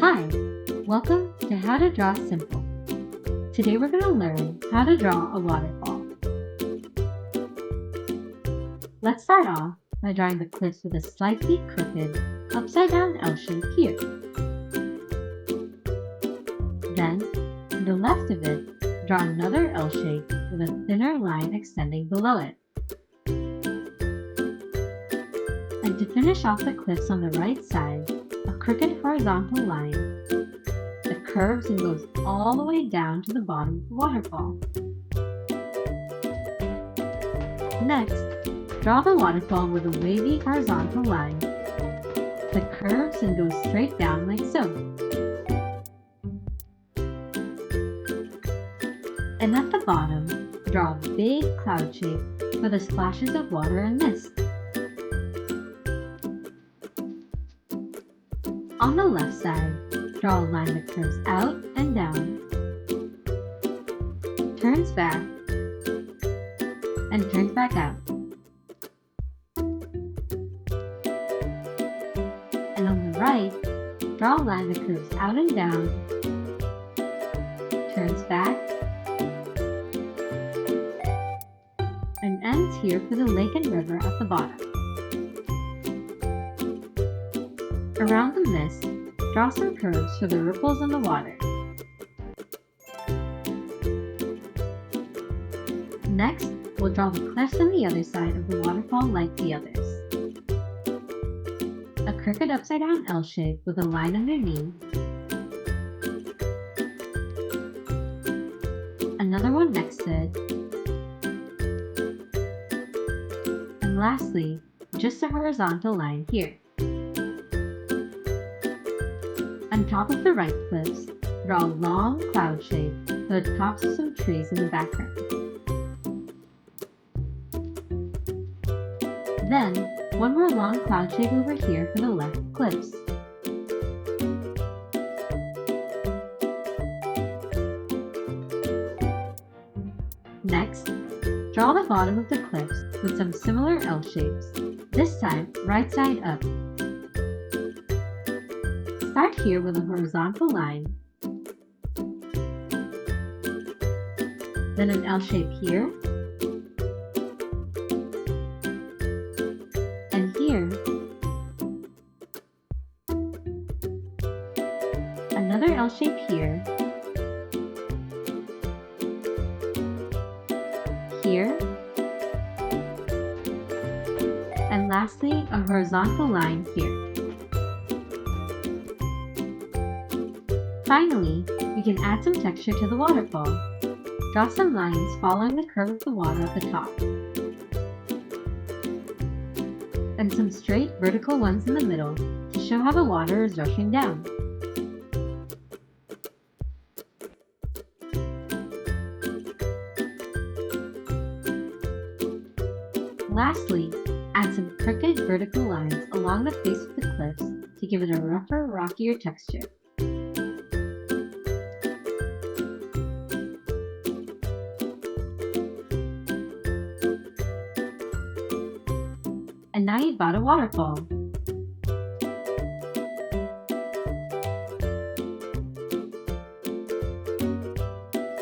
Hi, welcome to How to Draw Simple. Today we're going to learn how to draw a waterfall. Let's start off by drawing the cliffs with a slightly crooked, upside-down L shape here. Then, to the left of it, draw another L shape with a thinner line extending below it. And to finish off the cliffs on the right side, a crooked horizontal line that curves and goes all the way down to the bottom of the waterfall. Next, draw the waterfall with a wavy horizontal line that curves and goes straight down like so. And at the bottom, draw a big cloud shape with the splashes of water and mist. On the left side, draw a line that curves out and down, turns back, and turns back out. And on the right, draw a line that curves out and down, turns back, and ends here for the lake and river at the bottom. Around the mist, draw some curves for the ripples in the water. Next, we'll draw the cliffs on the other side of the waterfall like the others. A crooked upside-down L shape with a line underneath. Another one next to it. And lastly, just a horizontal line here. On top of the right cliffs, draw a long cloud shape with the tops of some trees in the background. Then, one more long cloud shape over here for the left cliffs. Next, draw the bottom of the cliffs with some similar L shapes, this time right side up. Start here with a horizontal line, then an L shape here, and here, another L shape here, here, and lastly a horizontal line here. Finally, we can add some texture to the waterfall. Draw some lines following the curve of the water at the top, and some straight vertical ones in the middle to show how the water is rushing down. Lastly, add some crooked vertical lines along the face of the cliffs to give it a rougher, rockier texture. And now you've got a waterfall.